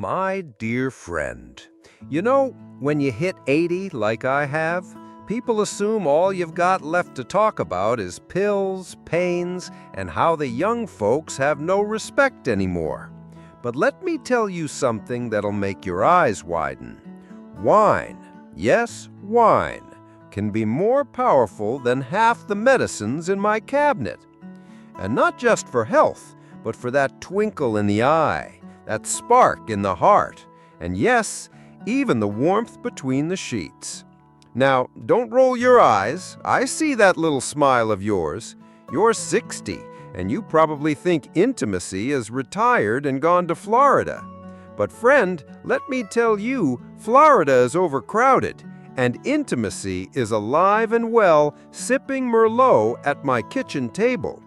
My dear friend, you know, when you hit 80 like I have, people assume all you've got left to talk about is pills, pains, and how the young folks have no respect anymore. But let me tell you something that'll make your eyes widen. Wine, yes, wine, can be more powerful than half the medicines in my cabinet. And not just for health, but for that twinkle in the eye, that spark in the heart, and yes, even the warmth between the sheets. Now, don't roll your eyes. I see that little smile of yours. You're 60, and you probably think intimacy is retired and gone to Florida. But friend, let me tell you, Florida is overcrowded, and intimacy is alive and well sipping Merlot at my kitchen table.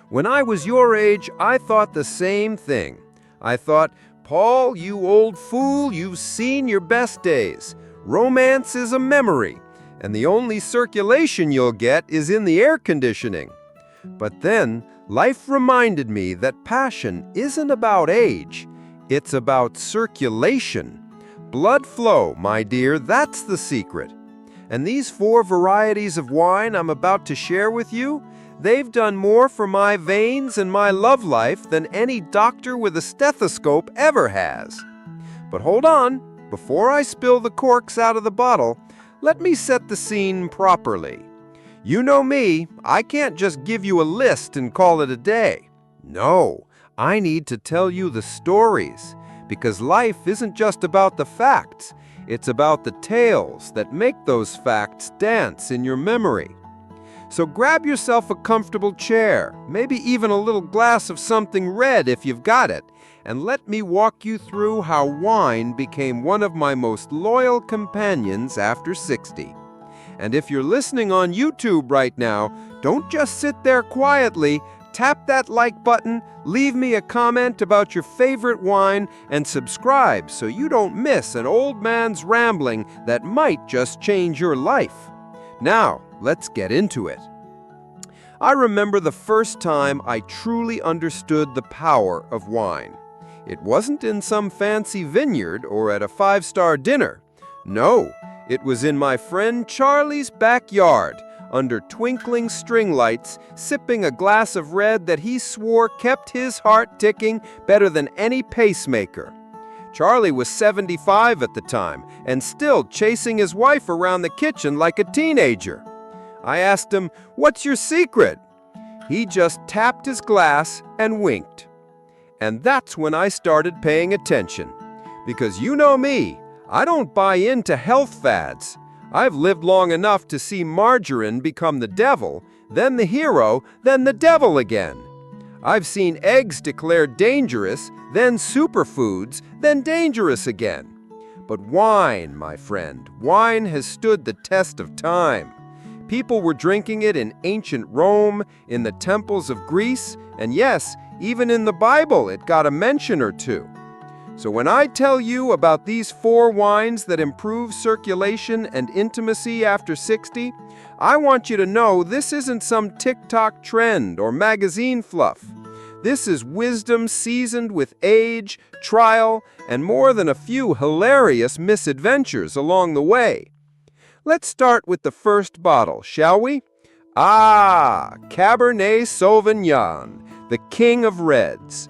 When I was your age, I thought the same thing. I thought, Paul, you old fool, you've seen your best days. Romance is a memory, and the only circulation you'll get is in the air conditioning. But then, life reminded me that passion isn't about age, it's about circulation. Blood flow, my dear, that's the secret. And these 4 varieties of wine I'm about to share with you, they've done more for my veins and my love life than any doctor with a stethoscope ever has. But hold on, before I spill the corks out of the bottle, let me set the scene properly. You know me, I can't just give you a list and call it a day. No, I need to tell you the stories, because life isn't just about the facts, it's about the tales that make those facts dance in your memory. So grab yourself a comfortable chair, maybe even a little glass of something red if you've got it, and let me walk you through how wine became one of my most loyal companions after 60. And if you're listening on YouTube right now, don't just sit there quietly. Tap that like button, leave me a comment about your favorite wine, and subscribe so you don't miss an old man's rambling that might just change your life. Now, let's get into it. I remember the first time I truly understood the power of wine. It wasn't in some fancy vineyard or at a 5-star dinner. No, it was in my friend Charlie's backyard, under twinkling string lights, sipping a glass of red that he swore kept his heart ticking better than any pacemaker. Charlie was 75 at the time and still chasing his wife around the kitchen like a teenager. I asked him, "What's your secret?" He just tapped his glass and winked. And that's when I started paying attention. Because you know me, I don't buy into health fads. I've lived long enough to see margarine become the devil, then the hero, then the devil again. I've seen eggs declared dangerous, then superfoods, then dangerous again. But wine, my friend, wine has stood the test of time. People were drinking it in ancient Rome, in the temples of Greece, and yes, even in the Bible it got a mention or two. So when I tell you about these 4 wines that improve circulation and intimacy after 60, I want you to know this isn't some TikTok trend or magazine fluff. This is wisdom seasoned with age, trial, and more than a few hilarious misadventures along the way. Let's start with the first bottle, shall we? Cabernet Sauvignon, the king of reds.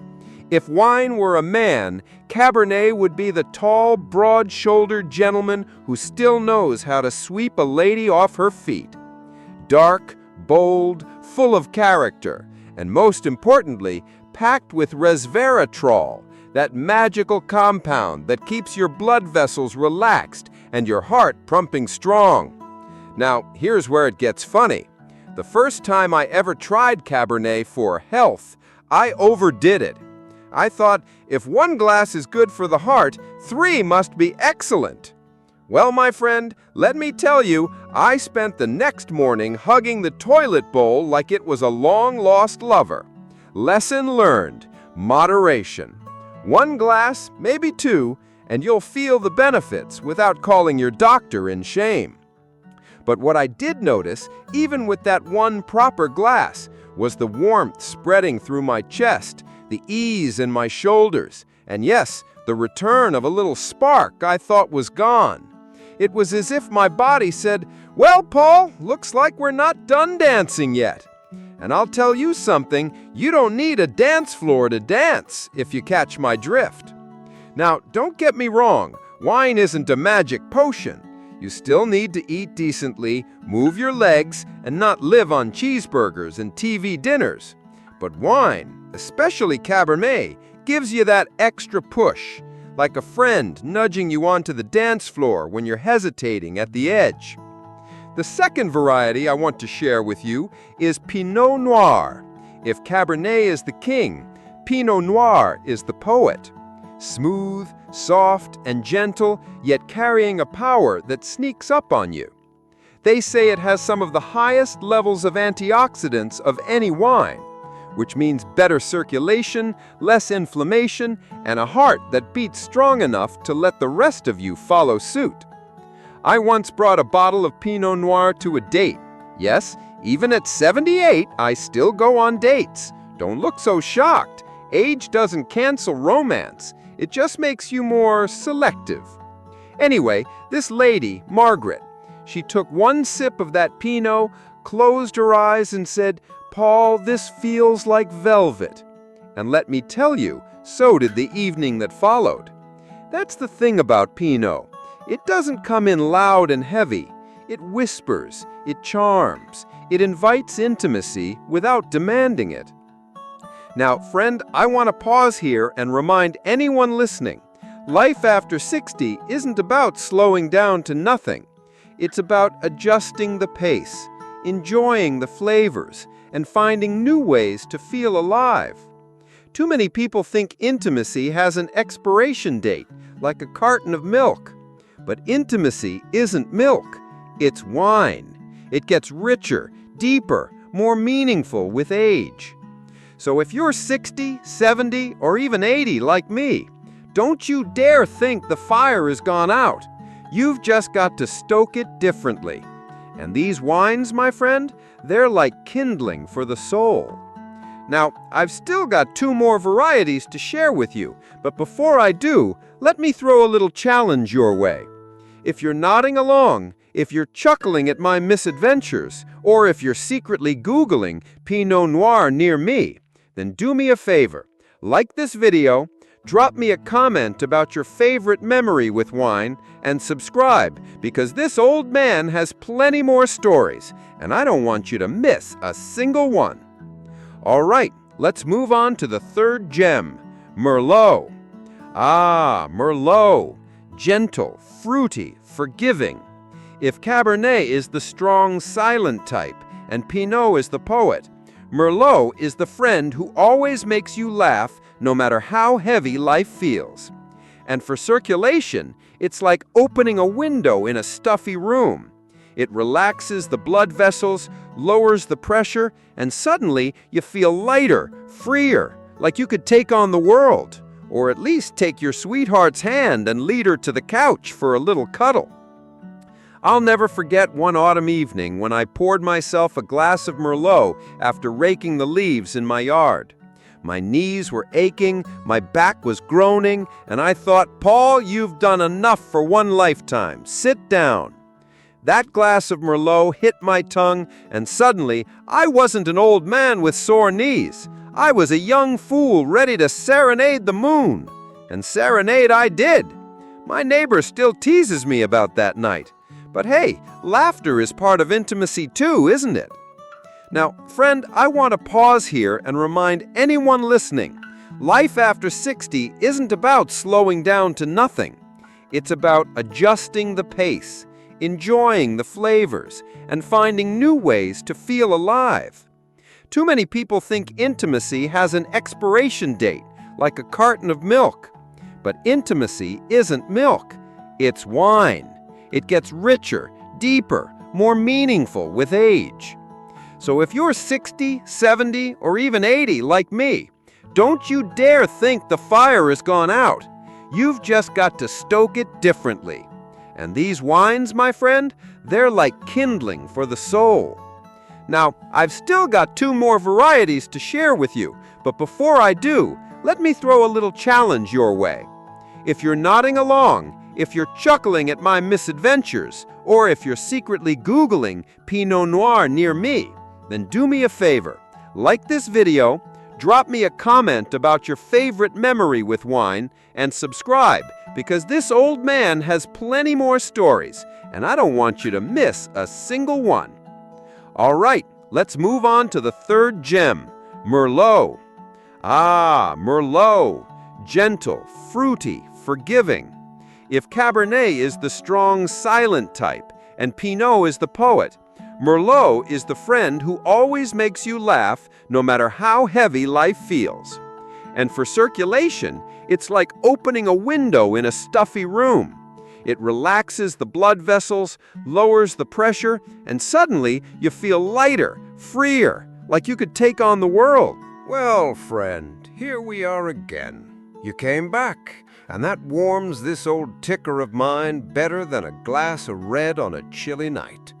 If wine were a man, Cabernet would be the tall, broad-shouldered gentleman who still knows how to sweep a lady off her feet. Dark, bold, full of character, and most importantly, packed with resveratrol, that magical compound that keeps your blood vessels relaxed and your heart pumping strong. Now, here's where it gets funny. The first time I ever tried Cabernet for health, I overdid it. I thought, if 1 glass is good for the heart, 3 must be excellent. Well, my friend, let me tell you, I spent the next morning hugging the toilet bowl like it was a long-lost lover. Lesson learned, moderation. 1 glass, maybe 2, and you'll feel the benefits without calling your doctor in shame. But what I did notice, even with that 1 proper glass, was the warmth spreading through my chest, the ease in my shoulders, and yes, the return of a little spark I thought was gone. It was as if my body said, "Well, Paul, looks like we're not done dancing yet." And I'll tell you something, you don't need a dance floor to dance, if you catch my drift. Now, don't get me wrong, wine isn't a magic potion. You still need to eat decently, move your legs, and not live on cheeseburgers and TV dinners. But wine, especially Cabernet, gives you that extra push, like a friend nudging you onto the dance floor when you're hesitating at the edge. The second variety I want to share with you is Pinot Noir. If Cabernet is the king, Pinot Noir is the poet. Smooth, soft, and gentle, yet carrying a power that sneaks up on you. They say it has some of the highest levels of antioxidants of any wine, which means better circulation, less inflammation, and a heart that beats strong enough to let the rest of you follow suit. I once brought a bottle of Pinot Noir to a date. Yes, even at 78, I still go on dates. Don't look so shocked. Age doesn't cancel romance. It just makes you more selective. Anyway, this lady, Margaret, she took one sip of that Pinot, closed her eyes and said, "Paul, this feels like velvet." And let me tell you, so did the evening that followed. That's the thing about Pinot. It doesn't come in loud and heavy. It whispers, it charms, it invites intimacy without demanding it. Now, friend, I want to pause here and remind anyone listening, life after 60 isn't about slowing down to nothing. It's about adjusting the pace, enjoying the flavors, and finding new ways to feel alive. Too many people think intimacy has an expiration date, like a carton of milk. But intimacy isn't milk, it's wine. It gets richer, deeper, more meaningful with age. So if you're 60, 70, or even 80 like me, don't you dare think the fire has gone out. You've just got to stoke it differently. And these wines, my friend, they're like kindling for the soul. Now, I've still got 2 more varieties to share with you, but before I do, let me throw a little challenge your way. If you're nodding along, if you're chuckling at my misadventures, or if you're secretly Googling Pinot Noir near me, then do me a favor. Like this video, drop me a comment about your favorite memory with wine, and subscribe, because this old man has plenty more stories, and I don't want you to miss a single one. All right, let's move on to the third gem, Merlot. Ah, Merlot. Gentle, fruity, forgiving. If Cabernet is the strong, silent type, and Pinot is the poet, Merlot is the friend who always makes you laugh no matter how heavy life feels. And for circulation, it's like opening a window in a stuffy room. It relaxes the blood vessels, lowers the pressure, and suddenly you feel lighter, freer, like you could take on the world. Or at least take your sweetheart's hand and lead her to the couch for a little cuddle. I'll never forget one autumn evening when I poured myself a glass of Merlot after raking the leaves in my yard. My knees were aching, my back was groaning, and I thought, "Paul, you've done enough for one lifetime. Sit down." That glass of Merlot hit my tongue, and suddenly I wasn't an old man with sore knees. I was a young fool ready to serenade the moon. And serenade I did. My neighbor still teases me about that night. But hey, laughter is part of intimacy too, isn't it? Now, friend, I want to pause here and remind anyone listening, life after 60 isn't about slowing down to nothing. It's about adjusting the pace, enjoying the flavors, and finding new ways to feel alive. Too many people think intimacy has an expiration date, like a carton of milk. But intimacy isn't milk, it's wine. It gets richer, deeper, more meaningful with age. So if you're 60, 70, or even 80 like me, don't you dare think the fire has gone out. You've just got to stoke it differently. And these wines, my friend, they're like kindling for the soul. Now, I've still got 2 more varieties to share with you, but before I do, let me throw a little challenge your way. if you're nodding along, if you're chuckling at my misadventures, or if you're secretly Googling Pinot Noir near me, then do me a favor. Like this video, drop me a comment about your favorite memory with wine, and subscribe, because this old man has plenty more stories, and I don't want you to miss a single one. All right, let's move on to the third gem, Merlot. Ah, Merlot, gentle, fruity, forgiving. If Cabernet is the strong, silent type, and Pinot is the poet, Merlot is the friend who always makes you laugh no matter how heavy life feels. And for circulation, it's like opening a window in a stuffy room. It relaxes the blood vessels, lowers the pressure, and suddenly you feel lighter, freer, like you could take on the world. Well, friend, here we are again. You came back, and that warms this old ticker of mine better than a glass of red on a chilly night.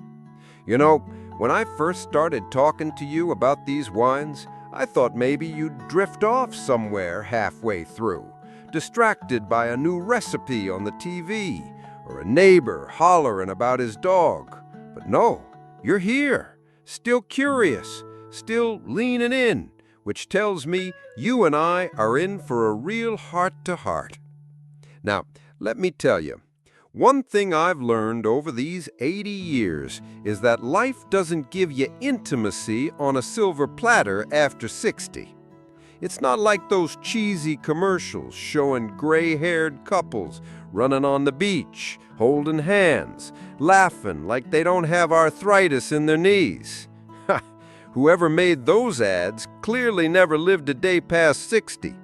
You know, when I first started talking to you about these wines, I thought maybe you'd drift off somewhere halfway through, distracted by a new recipe on the TV, or a neighbor hollering about his dog. But no, you're here, still curious, still leaning in, which tells me you and I are in for a real heart-to-heart. Now, let me tell you, one thing I've learned over these 80 years is that life doesn't give you intimacy on a silver platter after 60. It's not like those cheesy commercials showing gray-haired couples running on the beach, holding hands, laughing like they don't have arthritis in their knees. Whoever made those ads clearly never lived a day past 60.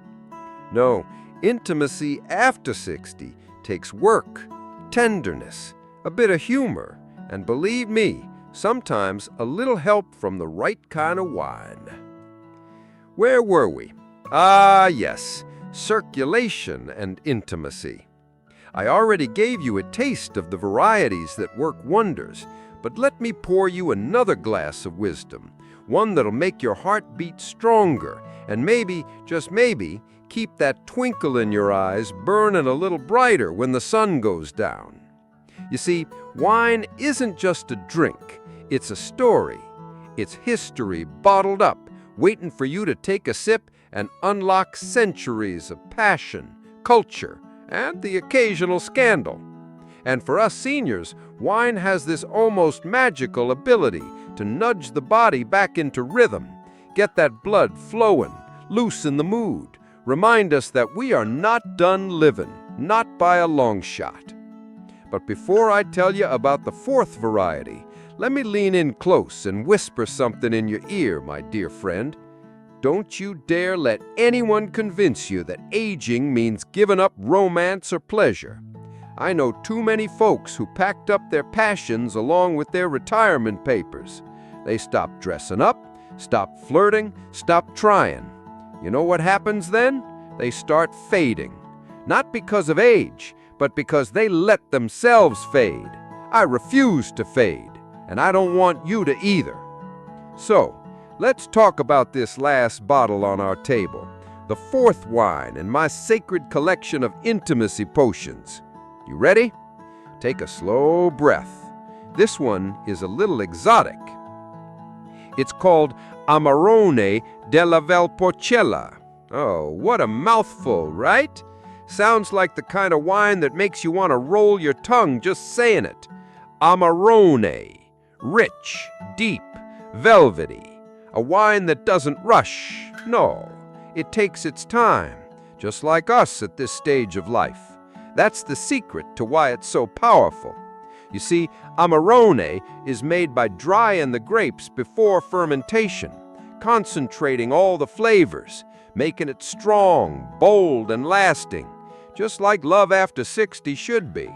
No, intimacy after 60 takes work, tenderness, a bit of humor, and believe me, sometimes a little help from the right kind of wine. Where were we? Ah, yes, circulation and intimacy. I already gave you a taste of the varieties that work wonders, but let me pour you another glass of wisdom, one that'll make your heart beat stronger, and maybe, just maybe, keep that twinkle in your eyes burning a little brighter when the sun goes down. You see, wine isn't just a drink, it's a story. It's history bottled up, waiting for you to take a sip and unlock centuries of passion, culture, and the occasional scandal. And for us seniors, wine has this almost magical ability to nudge the body back into rhythm, get that blood flowing, loosen the mood, remind us that we are not done living, not by a long shot. But before I tell you about the fourth variety, let me lean in close and whisper something in your ear, my dear friend. Don't you dare let anyone convince you that aging means giving up romance or pleasure. I know too many folks who packed up their passions along with their retirement papers. They stopped dressing up, stopped flirting, stopped trying. You know what happens then? They start fading. Not because of age, but because they let themselves fade. I refuse to fade, and I don't want you to either. So, let's talk about this last bottle on our table, the fourth wine in my sacred collection of intimacy potions. You ready? Take a slow breath. This one is a little exotic. It's called Amarone della Valpolicella. Oh, what a mouthful, right? Sounds like the kind of wine that makes you want to roll your tongue just saying it. Amarone. Rich, deep, velvety. A wine that doesn't rush. No, it takes its time, just like us at this stage of life. That's the secret to why it's so powerful. You see, Amarone is made by drying the grapes before fermentation, concentrating all the flavors, making it strong, bold, and lasting, just like love after 60 should be.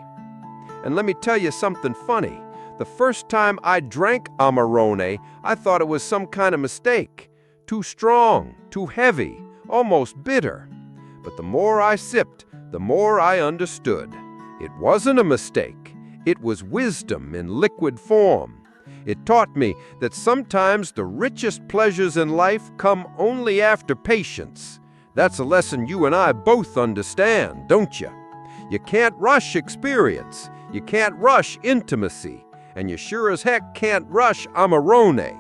And let me tell you something funny. The first time I drank Amarone, I thought it was some kind of mistake. Too strong, too heavy, almost bitter. But the more I sipped, the more I understood. It wasn't a mistake. It was wisdom in liquid form. It taught me that sometimes the richest pleasures in life come only after patience. That's a lesson you and I both understand, don't you? You can't rush experience. You can't rush intimacy. And you sure as heck can't rush Amarone.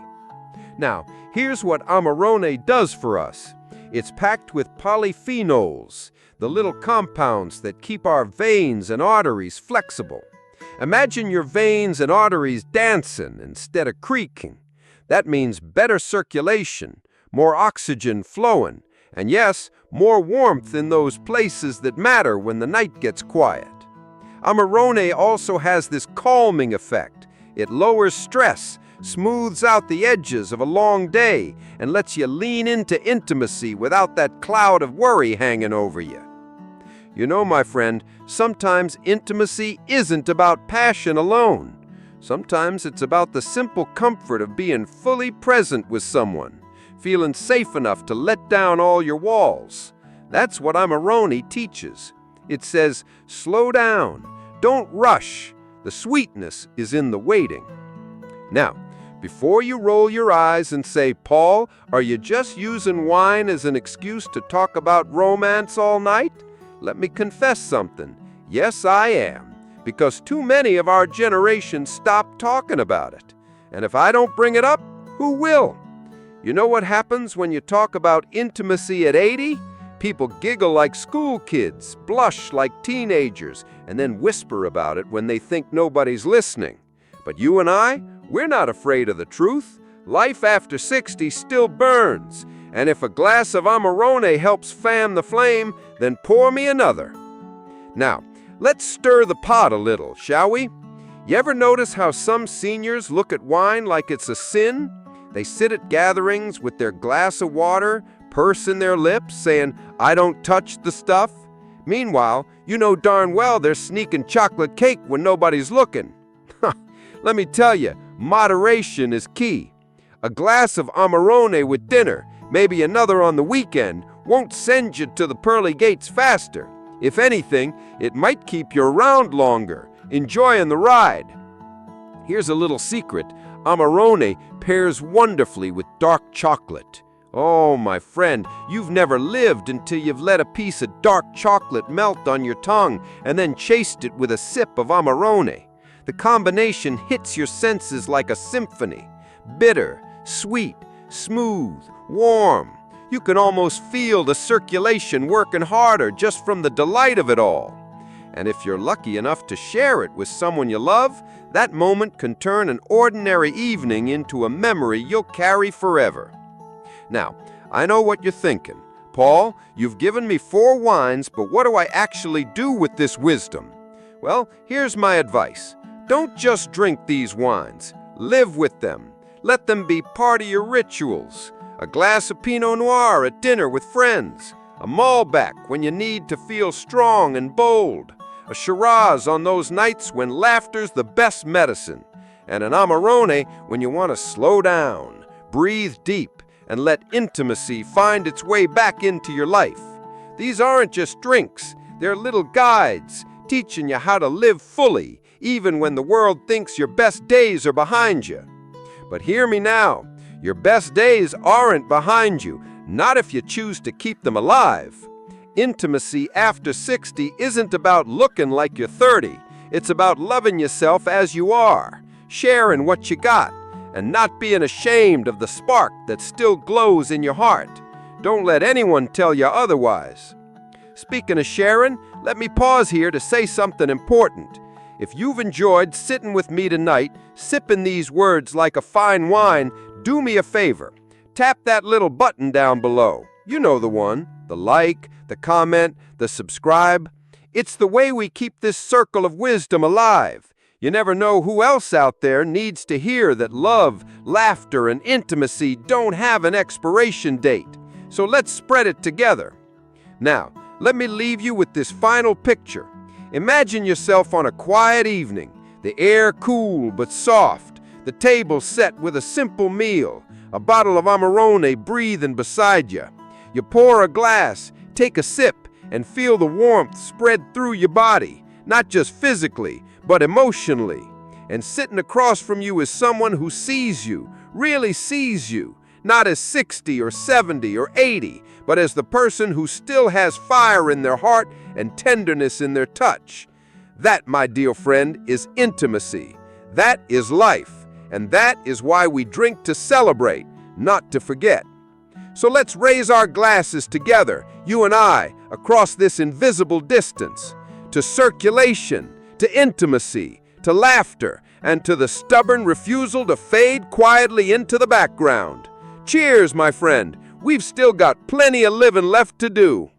Now, here's what Amarone does for us. It's packed with polyphenols, the little compounds that keep our veins and arteries flexible. Imagine your veins and arteries dancing instead of creaking. That means better circulation, more oxygen flowing, and yes, more warmth in those places that matter when the night gets quiet. Amarone also has this calming effect. It lowers stress, smooths out the edges of a long day, and lets you lean into intimacy without that cloud of worry hanging over you. You know, my friend, sometimes intimacy isn't about passion alone. Sometimes it's about the simple comfort of being fully present with someone, feeling safe enough to let down all your walls. That's what Amarone teaches. It says, slow down, don't rush. The sweetness is in the waiting. Now, before you roll your eyes and say, Paul, are you just using wine as an excuse to talk about romance all night? Let me confess something. Yes, I am, because too many of our generation stop talking about it. And if I don't bring it up, who will? You know what happens when you talk about intimacy at 80? People giggle like school kids, blush like teenagers, and then whisper about it when they think nobody's listening. But you and I, we're not afraid of the truth. Life after 60 still burns, and if a glass of Amarone helps fan the flame, then pour me another. Now, let's stir the pot a little, shall we? You ever notice how some seniors look at wine like it's a sin? They sit at gatherings with their glass of water, pursing their lips, saying, I don't touch the stuff. Meanwhile, you know darn well they're sneaking chocolate cake when nobody's looking. Let me tell you, moderation is key. A glass of Amarone with dinner, maybe another on the weekend, won't send you to the pearly gates faster. If anything, it might keep you around longer, enjoying the ride. Here's a little secret. Amarone pairs wonderfully with dark chocolate. Oh, my friend, you've never lived until you've let a piece of dark chocolate melt on your tongue and then chased it with a sip of Amarone. The combination hits your senses like a symphony. Bitter, sweet, smooth, warm. You can almost feel the circulation working harder just from the delight of it all. And if you're lucky enough to share it with someone you love, that moment can turn an ordinary evening into a memory you'll carry forever. Now, I know what you're thinking. Paul, you've given me 4 wines, but what do I actually do with this wisdom? Well, here's my advice. Don't just drink these wines. Live with them. Let them be part of your rituals. A glass of Pinot Noir at dinner with friends. A Malbec when you need to feel strong and bold. A Shiraz on those nights when laughter's the best medicine. And an Amarone when you want to slow down, breathe deep, and let intimacy find its way back into your life. These aren't just drinks. They're little guides teaching you how to live fully, even when the world thinks your best days are behind you. But hear me now. Your best days aren't behind you, not if you choose to keep them alive. Intimacy after 60 isn't about looking like you're 30. It's about loving yourself as you are, sharing what you got, and not being ashamed of the spark that still glows in your heart. Don't let anyone tell you otherwise. Speaking of sharing, let me pause here to say something important. If you've enjoyed sitting with me tonight, sipping these words like a fine wine, do me a favor. Tap that little button down below. You know the one. The like, the comment, the subscribe. It's the way we keep this circle of wisdom alive. You never know who else out there needs to hear that love, laughter, and intimacy don't have an expiration date. So let's spread it together. Now, let me leave you with this final picture. Imagine yourself on a quiet evening, the air cool but soft, the table set with a simple meal, a bottle of Amarone breathing beside you. You pour a glass, take a sip, and feel the warmth spread through your body, not just physically, but emotionally. And sitting across from you is someone who sees you, really sees you, not as 60 or 70 or 80, but as the person who still has fire in their heart and tenderness in their touch. That, my dear friend, is intimacy. That is life. And that is why we drink to celebrate, not to forget. So let's raise our glasses together, you and I, across this invisible distance, to circulation, to intimacy, to laughter, and to the stubborn refusal to fade quietly into the background. Cheers, my friend. We've still got plenty of living left to do.